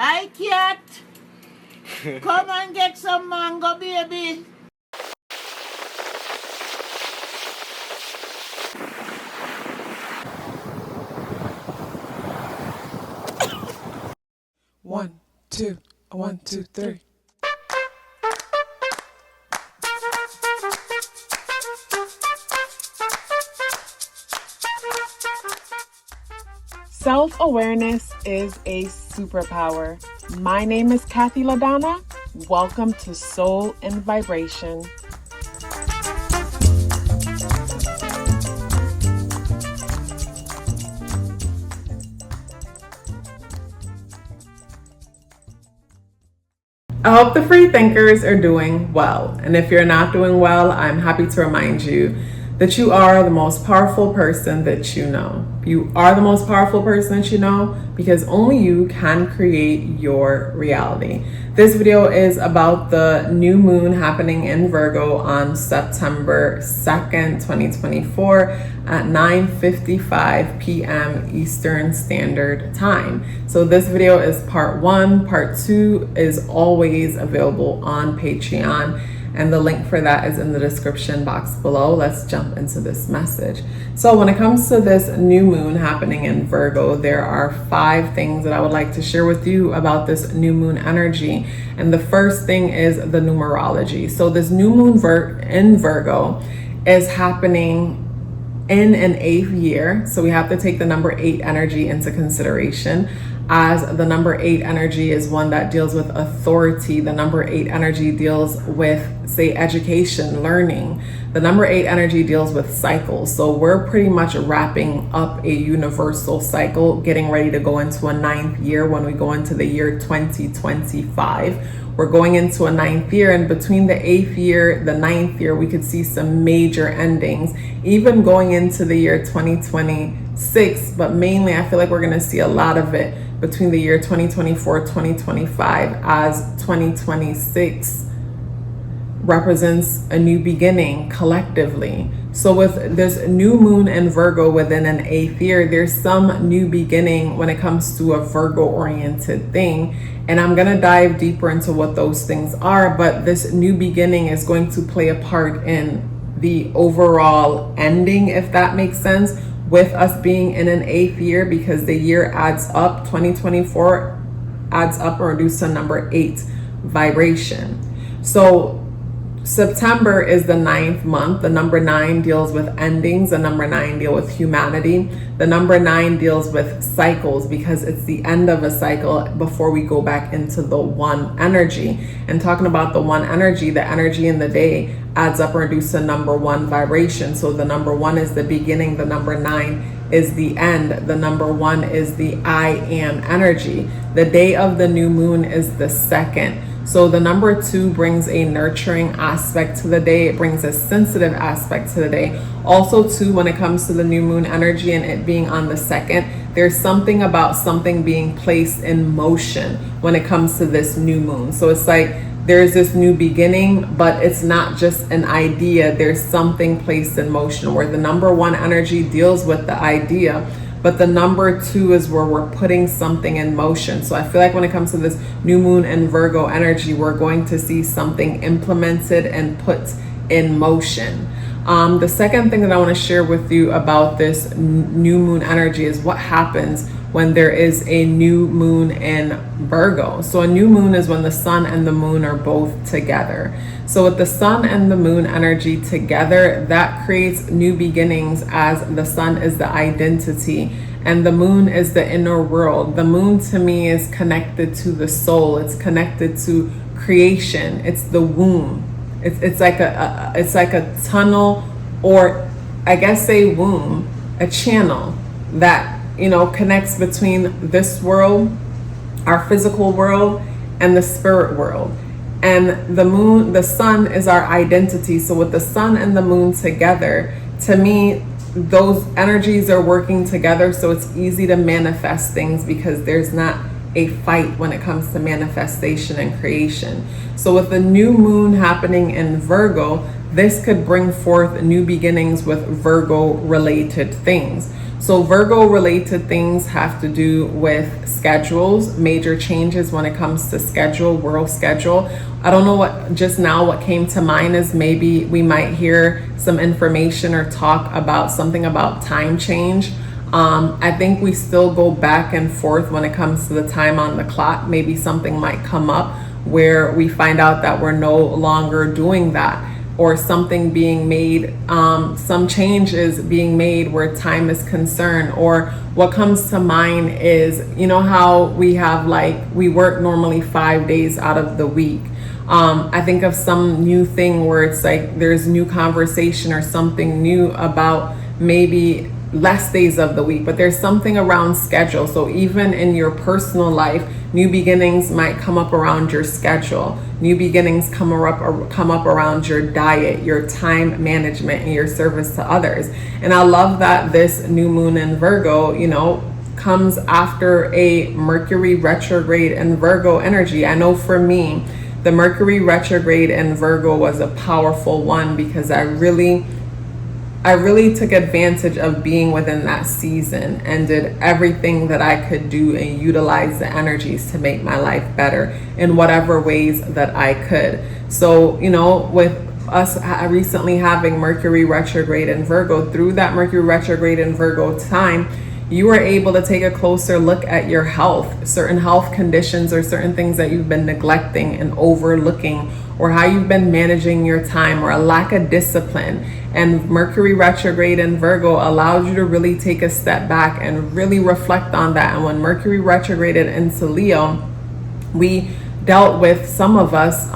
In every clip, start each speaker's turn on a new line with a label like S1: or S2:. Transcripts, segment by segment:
S1: Hi, cat. Come and get some mango, baby.
S2: One, two, 1, 2, 3. Self-awareness is a superpower. My name is KathyLaDonna. Welcome to Soul and Vibration. I hope the free thinkers are doing well. And if you're not doing well, I'm happy to remind you that you are the most powerful person that you know. You are the most powerful person that you know because only you can create your reality. This video is about the new moon happening in Virgo on September 2nd, 2024 at 9:55 p.m. Eastern Standard Time. So this video is part 1. Part 2 is always available on Patreon, and the link for that is in the description box below. Let's jump into this message. So when it comes to this new moon happening in Virgo, there are 5 things that I would like to share with you about this new moon energy. And the first thing is the numerology. So this new moon in Virgo is happening in an 8th year. So we have to take the number 8 energy into consideration, as the number 8 energy is one that deals with authority. The number 8 energy deals with, say, education, learning. The number 8 energy deals with cycles. So we're pretty much wrapping up a universal cycle, getting ready to go into a 9th year when we go into the year 2025. We're going into a 9th year, and between the 8th year, the 9th year, we could see some major endings, even going into the year 2026. But mainly, I feel like we're going to see a lot of it between the year 2024, 2025, as 2026 represents a new beginning collectively. So with this new moon in Virgo within an 8th year, there's some new beginning when it comes to a Virgo oriented thing. And I'm going to dive deeper into what those things are. But this new beginning is going to play a part in the overall ending, if that makes sense, with us being in an 8th year, because the year adds up. 2024 adds up or reduced to number 8 vibration. So September is the 9th month. The number 9 deals with endings. The number 9 deals with humanity. The number 9 deals with cycles, because it's the end of a cycle before we go back into the 1 energy. And talking about the 1 energy, the energy in the day adds up or reduced to number 1 vibration. So the number 1 is the beginning. The number 9 is the end. The number 1 is the I am energy. The day of the new moon is the 2nd. So the number 2 brings a nurturing aspect to the day. It brings a sensitive aspect to the day. Also, too, when it comes to the new moon energy and it being on the 2nd, there's something about something being placed in motion when it comes to this new moon. So it's like there's this new beginning, but it's not just an idea. There's something placed in motion, where the number 1 energy deals with the idea, but the number 2 is where we're putting something in motion. So I feel like when it comes to this new moon and Virgo energy, we're going to see something implemented and put in motion. The second thing that I want to share with you about this new moon energy is what happens when there is a new moon in Virgo. So a new moon is when the sun and the moon are both together. So with the sun and the moon energy together, that creates new beginnings, as the sun is the identity and the moon is the inner world. The moon to me is connected to the soul. It's connected to creation. It's the womb. It's like a tunnel, or I guess a womb, a channel that connects between this world, our physical world, and the spirit world. And the moon, the sun is our identity. So with the sun and the moon together, to me, those energies are working together. So it's easy to manifest things because there's not a fight when it comes to manifestation and creation. So with the new moon happening in Virgo, this could bring forth new beginnings with Virgo related things. So Virgo related things have to do with schedules, major changes when it comes to schedule, world schedule. I don't know what came to mind is maybe we might hear some information or talk about something about time change. I think we still go back and forth when it comes to the time on the clock. Maybe something might come up where we find out that we're no longer doing that, or something being made, some change is being made where time is concerned. Or what comes to mind is, you know how we have we work normally 5 days out of the week. I think of some new thing where it's like there's new conversation or something new about maybe less days of the week, but there's something around schedule. So even in your personal life, new beginnings might come up around your schedule. New beginnings come up around your diet, your time management, and your service to others. And I love that this new moon in Virgo, comes after a Mercury retrograde in Virgo energy. I know for me, the Mercury retrograde in Virgo was a powerful one because I really took advantage of being within that season and did everything that I could do and utilize the energies to make my life better in whatever ways that I could. So, with us recently having Mercury retrograde in Virgo, through that Mercury retrograde in Virgo time, you were able to take a closer look at your health, certain health conditions or certain things that you've been neglecting and overlooking, or how you've been managing your time, or a lack of discipline. And Mercury retrograde in Virgo allowed you to really take a step back and really reflect on that. And when Mercury retrograded into Leo, we dealt with, some of us,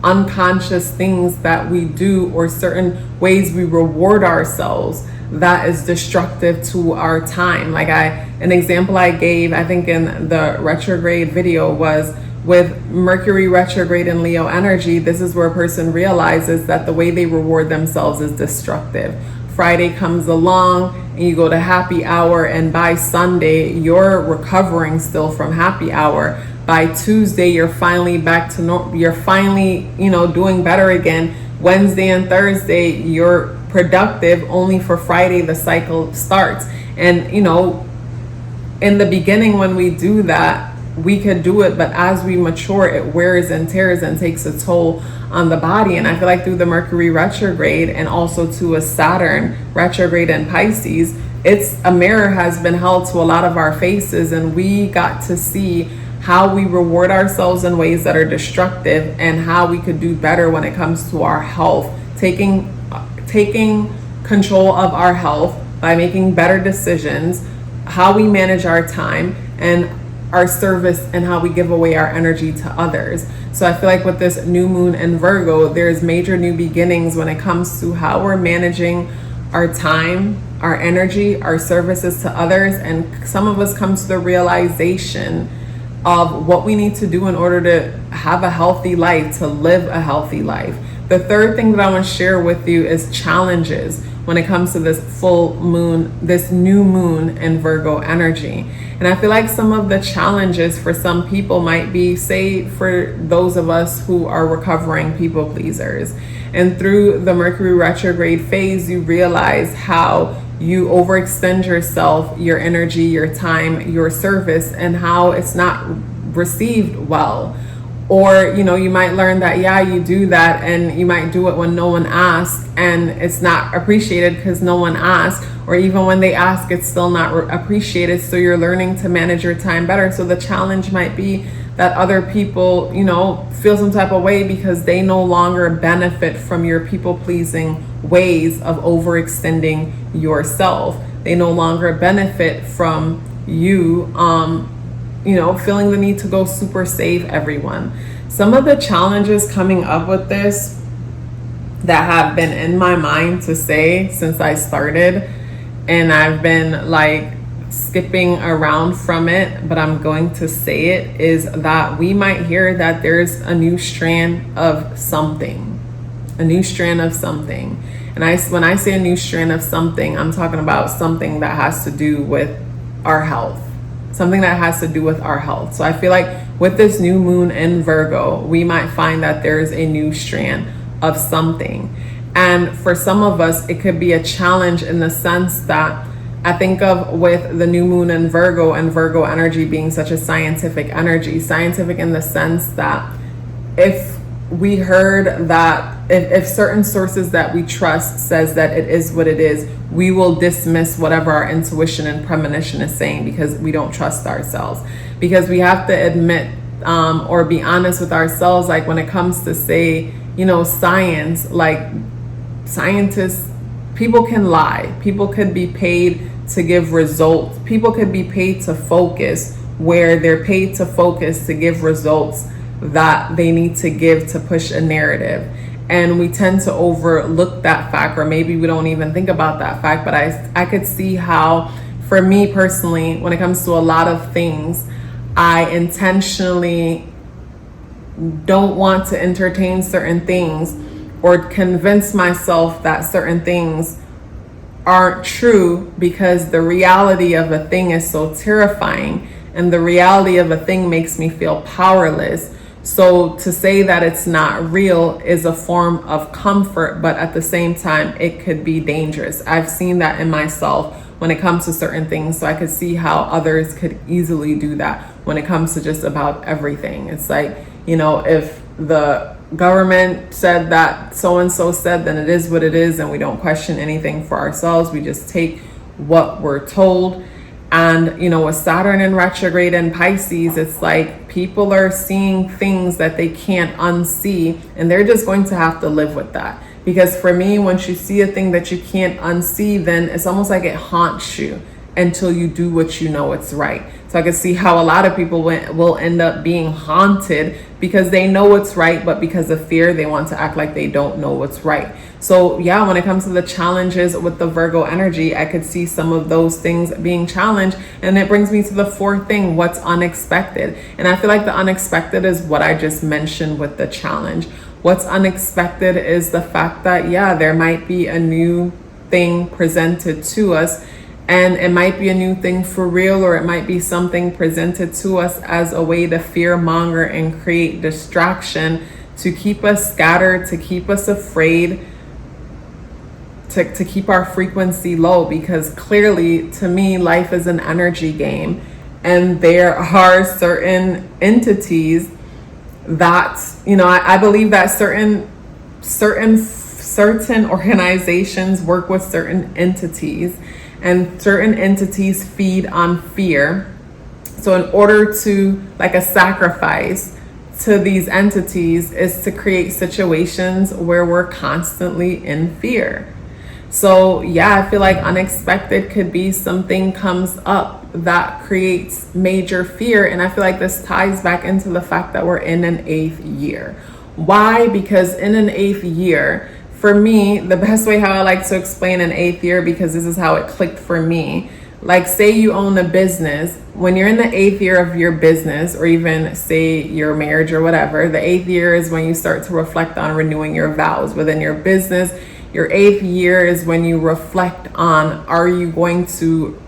S2: unconscious things that we do, or certain ways we reward ourselves that is destructive to our time. An example I gave, I think in the retrograde video, was with Mercury retrograde in Leo energy. This is where a person realizes that the way they reward themselves is destructive. Friday comes along and you go to happy hour, and by Sunday you're recovering still from happy hour. By Tuesday you're finally back to normal. You're finally doing better again. Wednesday and Thursday you're productive, only for Friday the cycle starts. And in the beginning when we do that, we could do it, but as we mature, it wears and tears and takes a toll on the body. And I feel like through the Mercury retrograde, and also to a Saturn retrograde in Pisces, a mirror has been held to a lot of our faces, and we got to see how we reward ourselves in ways that are destructive, and how we could do better when it comes to our health, taking control of our health by making better decisions, how we manage our time and our service, and how we give away our energy to others. So I feel like with this new moon in Virgo, there's major new beginnings when it comes to how we're managing our time, our energy, our services to others. And some of us come to the realization of what we need to do in order to have a healthy life, to live a healthy life. The third thing that I want to share with you is challenges when it comes to this full moon, this new moon in Virgo energy. And I feel like some of the challenges for some people might be, say, for those of us who are recovering people pleasers. And through the Mercury retrograde phase, you realize how you overextend yourself, your energy, your time, your service, and how it's not received well. Or, you might learn that, you do that, and you might do it when no one asks, and it's not appreciated because no one asked. Or even when they ask, it's still not appreciated. So you're learning to manage your time better. So the challenge might be that other people, feel some type of way because they no longer benefit from your people-pleasing ways of overextending yourself. They no longer benefit from you, feeling the need to go super save everyone. Some of the challenges coming up with this that have been in my mind to say since I started, and I've been skipping around from it, but I'm going to say it, is that we might hear that there's a new strand of something. A new strand of something. And when I say a new strand of something, I'm talking about something that has to do with our health. Something that has to do with our health. So I feel like with this new moon in Virgo, we might find that there's a new strand of something. And for some of us, it could be a challenge in the sense that I think of with the new moon and Virgo energy being such a scientific energy, scientific in the sense that if we heard that if certain sources that we trust says that it is what it is, we will dismiss whatever our intuition and premonition is saying because we don't trust ourselves. Because we have to admit or be honest with ourselves, like when it comes to say, science, like scientists, people can lie, people could be paid to give results, people could be paid to focus where they're paid to focus to give results that they need to give to push a narrative. And we tend to overlook that fact, or maybe we don't even think about that fact. But I could see how, for me personally, when it comes to a lot of things, I intentionally don't want to entertain certain things or convince myself that certain things aren't true, because the reality of a thing is so terrifying and the reality of a thing makes me feel powerless. So to say that it's not real is a form of comfort, but at the same time, it could be dangerous. I've seen that in myself when it comes to certain things. So I could see how others could easily do that when it comes to just about everything. It's like, if the government said that so-and-so said, then it is what it is. And we don't question anything for ourselves. We just take what we're told. And, with Saturn in retrograde and Pisces, it's like people are seeing things that they can't unsee, and they're just going to have to live with that. Because for me, once you see a thing that you can't unsee, then it's almost like it haunts you until you do what you know it's right. So I can see how a lot of people will end up being haunted because they know what's right, but because of fear, they want to act like they don't know what's right. So yeah, when it comes to the challenges with the Virgo energy, I could see some of those things being challenged. And it brings me to the fourth thing, what's unexpected. And I feel like the unexpected is what I just mentioned with the challenge. What's unexpected is the fact that, yeah, there might be a new thing presented to us. And it might be a new thing for real, or it might be something presented to us as a way to fear monger and create distraction, to keep us scattered, to keep us afraid, to keep our frequency low. Because clearly, to me, life is an energy game. And there are certain entities that, I believe that certain organizations work with certain entities. And certain entities feed on fear. So in order to, like, a sacrifice to these entities is to create situations where we're constantly in fear. So yeah, I feel like unexpected could be something comes up that creates major fear. And I feel like this ties back into the fact that we're in an 8th year. Why? Because in an 8th year, for me, the best way how I like to explain an 8th year, because this is how it clicked for me. Like, say you own a business. When you're in the 8th year of your business, or even say your marriage or whatever, the 8th year is when you start to reflect on renewing your vows within your business. Your 8th year is when you reflect on, are you going to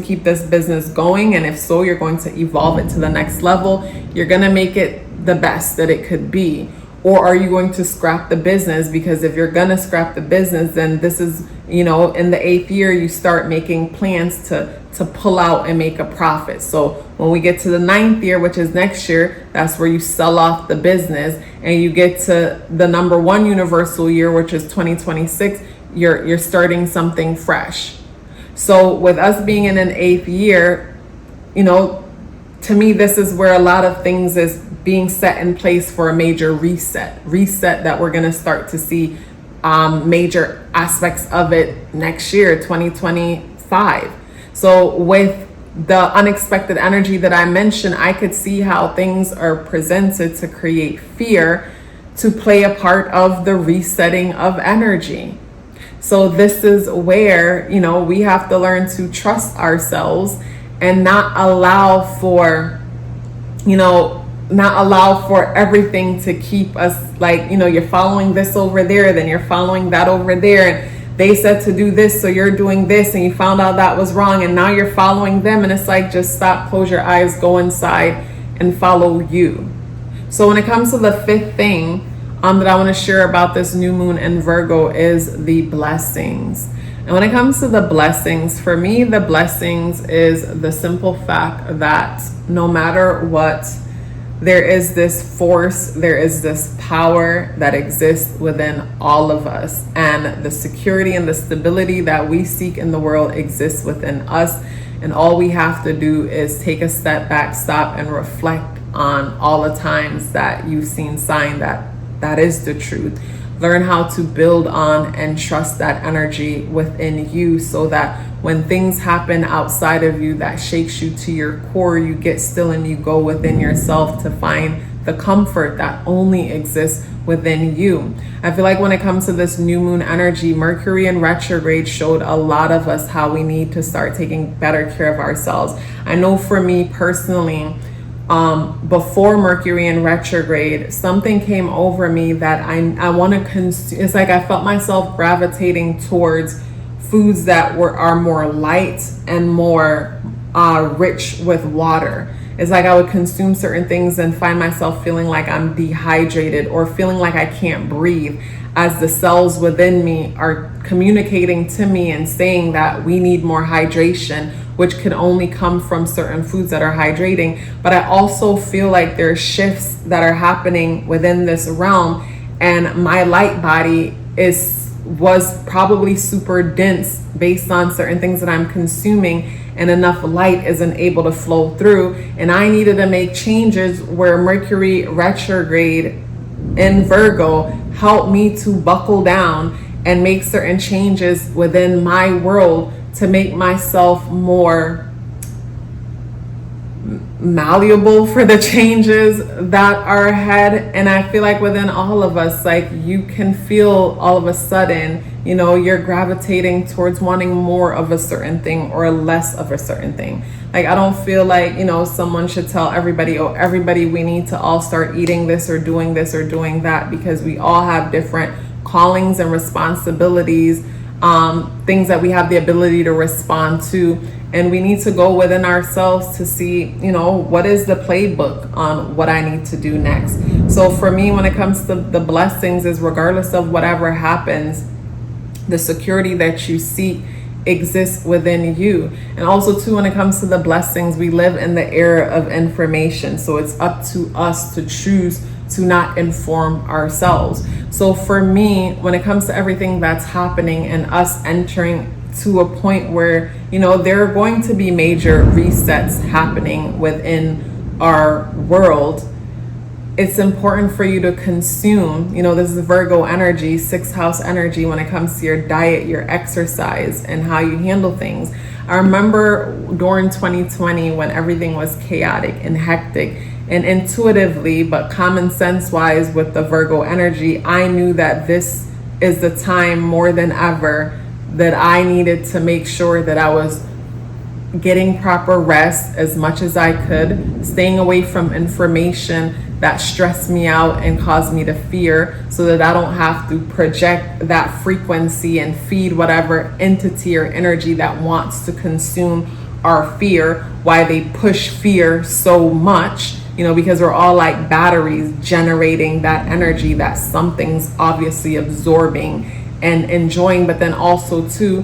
S2: keep this business going? And if so, you're going to evolve it to the next level. You're going to make it the best that it could be. Or are you going to scrap the business? Because if you're going to scrap the business, then this is, in the 8th year, you start making plans to pull out and make a profit. So when we get to the 9th year, which is next year, that's where you sell off the business, and you get to the number 1 universal year, which is 2026, you're starting something fresh. So with us being in an 8th year, to me, this is where a lot of things is being set in place for a major reset that we're going to start to see major aspects of it next year, 2025. So with the unexpected energy that I mentioned, I could see how things are presented to create fear, to play a part of the resetting of energy. So this is where, we have to learn to trust ourselves and not allow for everything to keep us like, you're following this over there, then you're following that over there, and they said to do this, so you're doing this, and you found out that was wrong, and now you're following them. And it's like, just stop, close your eyes, go inside and follow you. So when it comes to the 5th thing that I want to share about this new moon in Virgo is the blessings. And when it comes to the blessings, for me, the blessings is the simple fact that no matter what, there is this force, there is this power that exists within all of us. And the security and the stability that we seek in the world exists within us. And all we have to do is take a step back, stop, and reflect on all the times that you've seen sign that that is the truth. Learn how to build on and trust that energy within you, so that when things happen outside of you that shakes you to your core, you get still and you go within yourself to find the comfort that only exists within you. I feel like when it comes to this new moon energy, Mercury in retrograde showed a lot of us how we need to start taking better care of ourselves. I know for me personally, before Mercury in retrograde, something came over me that I want to consume. It's like I felt myself gravitating towards foods that are more light and more rich with water. It's like I would consume certain things and find myself feeling like I'm dehydrated or feeling like I can't breathe, as the cells within me are communicating to me and saying that we need more hydration, which can only come from certain foods that are hydrating. But I also feel like there are shifts that are happening within this realm, and my light body was probably super dense based on certain things that I'm consuming, and enough light isn't able to flow through. And I needed to make changes where Mercury retrograde in Virgo helped me to buckle down and make certain changes within my world to make myself more malleable for the changes that are ahead. And I feel like within all of us, like you can feel all of a sudden, you know, you're gravitating towards wanting more of a certain thing or less of a certain thing. Like, I don't feel like, you know, someone should tell everybody, oh, everybody, we need to all start eating this or doing that, because we all have different callings and responsibilities, things that we have the ability to respond to. And we need to go within ourselves to see, you know, what is the playbook on what I need to do next. So for me, when it comes to the blessings, is regardless of whatever happens, the security that you seek exists within you. And also too, when it comes to the blessings, we live in the era of information. So it's up to us to choose to not inform ourselves. So for me, when it comes to everything that's happening and us entering to a point where, you know, there are going to be major resets happening within our world, it's important for you to consume, you know, this is Virgo energy, 6th house energy, when it comes to your diet, your exercise, and how you handle things. I remember during 2020 when everything was chaotic and hectic, and intuitively, but common sense wise, with the Virgo energy, I knew that this is the time more than ever that I needed to make sure that I was getting proper rest as much as I could, staying away from information that stressed me out and caused me to fear, so that I don't have to project that frequency and feed whatever entity or energy that wants to consume our fear, why they push fear so much, you know, because we're all like batteries generating that energy that something's obviously absorbing and enjoying. But then also too,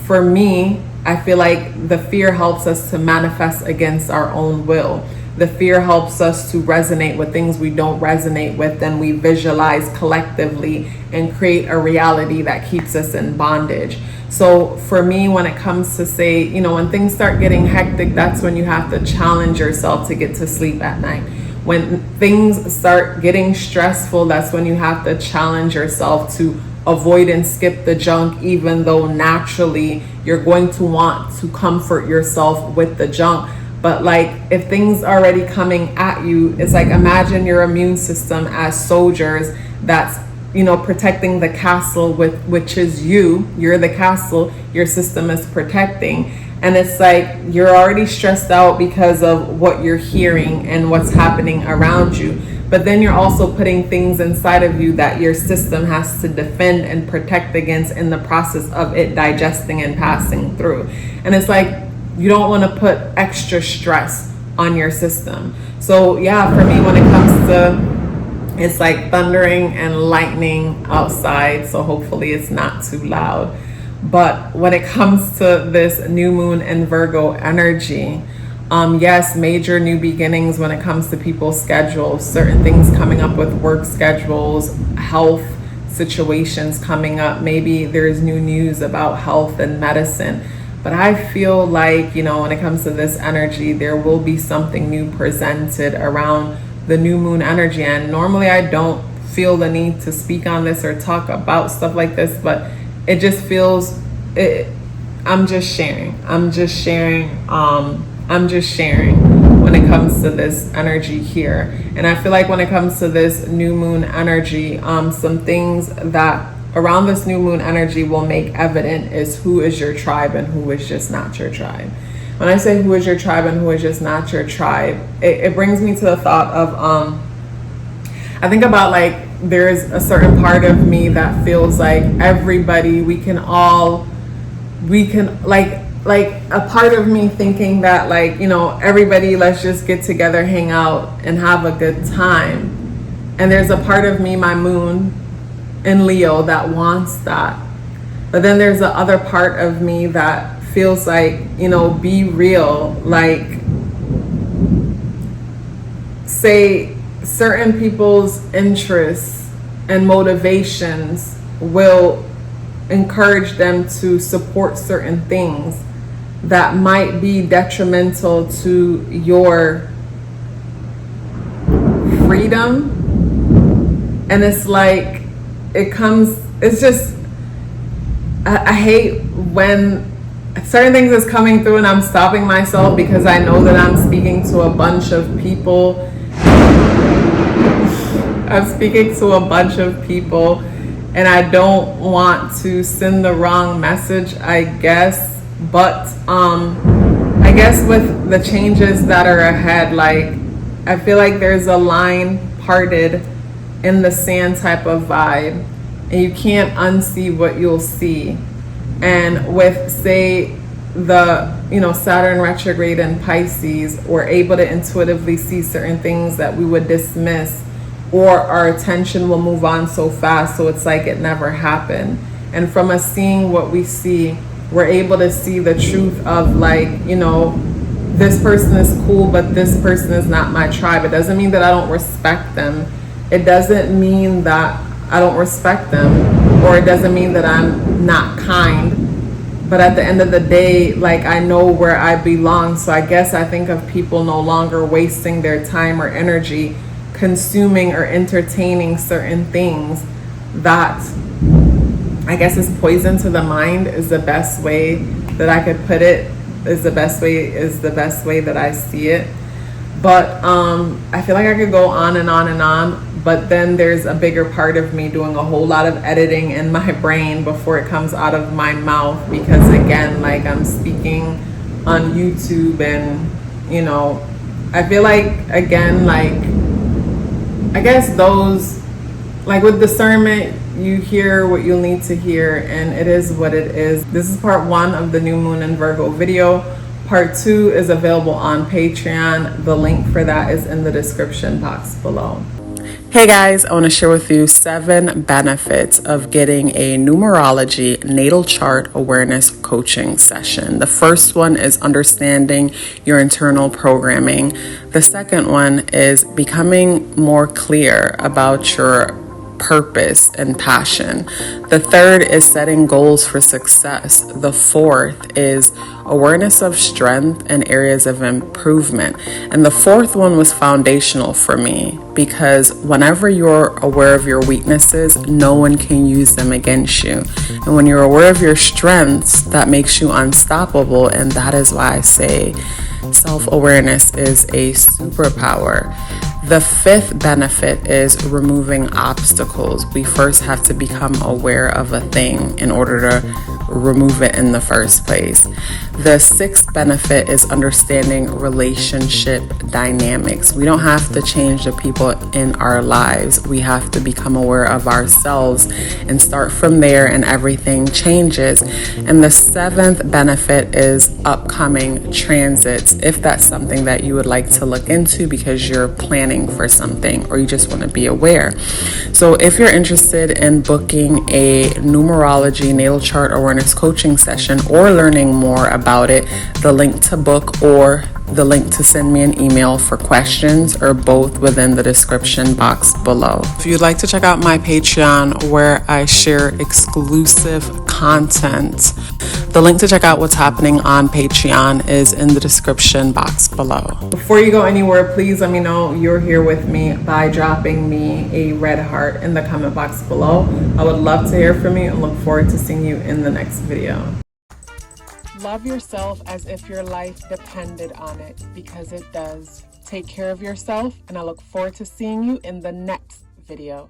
S2: for me, I feel like the fear helps us to manifest against our own will. The fear helps us to resonate with things we don't resonate with, and we visualize collectively and create a reality that keeps us in bondage. So for me, when it comes to say, you know, when things start getting hectic, that's when you have to challenge yourself to get to sleep at night. When things start getting stressful, that's when you have to challenge yourself to avoid and skip the junk, even though naturally you're going to want to comfort yourself with the junk. But like, if things are already coming at you, it's like, imagine your immune system as soldiers that's, you know, protecting the castle, which is you're the castle your system is protecting. And it's like, you're already stressed out because of what you're hearing and what's happening around you. But then you're also putting things inside of you that your system has to defend and protect against in the process of it digesting and passing through. And it's like, you don't want to put extra stress on your system. So yeah, for me, when it comes to, it's like thundering and lightning outside, so hopefully it's not too loud. But when it comes to this new moon in Virgo energy, yes, major new beginnings when it comes to people's schedules, certain things coming up with work schedules, health situations coming up. Maybe there's new news about health and medicine. But I feel like, you know, when it comes to this energy, there will be something new presented around the new moon energy. And normally I don't feel the need to speak on this or talk about stuff like this, but it just feels it. I'm just sharing when it comes to this energy here. And I feel like when it comes to this new moon energy, some things that around this new moon energy will make evident is who is your tribe and who is just not your tribe. When I say who is your tribe and who is just not your tribe, it brings me to the thought of I think about like there's a certain part of me that feels like everybody, we can like a part of me thinking that, like, you know, everybody, let's just get together, hang out and have a good time. And there's a part of me, my moon in Leo, that wants that. But then there's the other part of me that feels like, you know, be real, like say certain people's interests and motivations will encourage them to support certain things that might be detrimental to your freedom. And it's like, it's just, I hate when certain things is coming through and I'm stopping myself because I know that I'm speaking to a bunch of people. I'm speaking to a bunch of people and I don't want to send the wrong message, I guess. But I guess with the changes that are ahead, like I feel like there's a line parted in the sand type of vibe, and you can't unsee what you'll see. And with, say, the, you know, Saturn retrograde in Pisces, we're able to intuitively see certain things that we would dismiss, or our attention will move on so fast, so it's like it never happened. And from us seeing what we see, we're able to see the truth of, like, you know, this person is cool, but this person is not my tribe. It doesn't mean that I don't respect them. It doesn't mean that I don't respect them, or it doesn't mean that I'm not kind. But at the end of the day, like, I know where I belong. So I guess I think of people no longer wasting their time or energy consuming or entertaining certain things that I guess is poison to the mind, is the best way that I could put it, is the best way that I see it. But I feel like I could go on and on and on, but then there's a bigger part of me doing a whole lot of editing in my brain before it comes out of my mouth, because again, like, I'm speaking on YouTube, and, you know, I feel like, again, like, I guess those, like, with discernment, you hear what you'll need to hear, and it is what it is. This is part 1 of the new moon in Virgo video. Part 2 is available on Patreon. The link for that is in the description box below. Hey guys, I want to share with you 7 benefits of getting a numerology natal chart awareness coaching session. The first one is understanding your internal programming. The second one is becoming more clear about your purpose and passion. The third is setting goals for success. The fourth is awareness of strength and areas of improvement. And the fourth one was foundational for me, because whenever you're aware of your weaknesses, no one can use them against you. And when you're aware of your strengths, that makes you unstoppable. And that is why I say self-awareness is a superpower. The 5th benefit is removing obstacles. We first have to become aware of a thing in order to remove it in the first place. The 6th benefit is understanding relationship dynamics. We don't have to change the people in our lives. We have to become aware of ourselves and start from there, and everything changes. And the 7th benefit is upcoming transits, if that's something that you would like to look into because you're planning for something or you just want to be aware. So if you're interested in booking a numerology natal chart awareness beginner's coaching session or learning more about it, the link to book or the link to send me an email for questions are both within the description box below. If you'd like to check out my Patreon where I share exclusive content, the link to check out what's happening on Patreon is in the description box below. Before you go anywhere, please let me know you're here with me by dropping me a red heart in the comment box below. I would love to hear from you and look forward to seeing you in the next video. Love yourself as if your life depended on it, because it does. Take care of yourself, and I look forward to seeing you in the next video.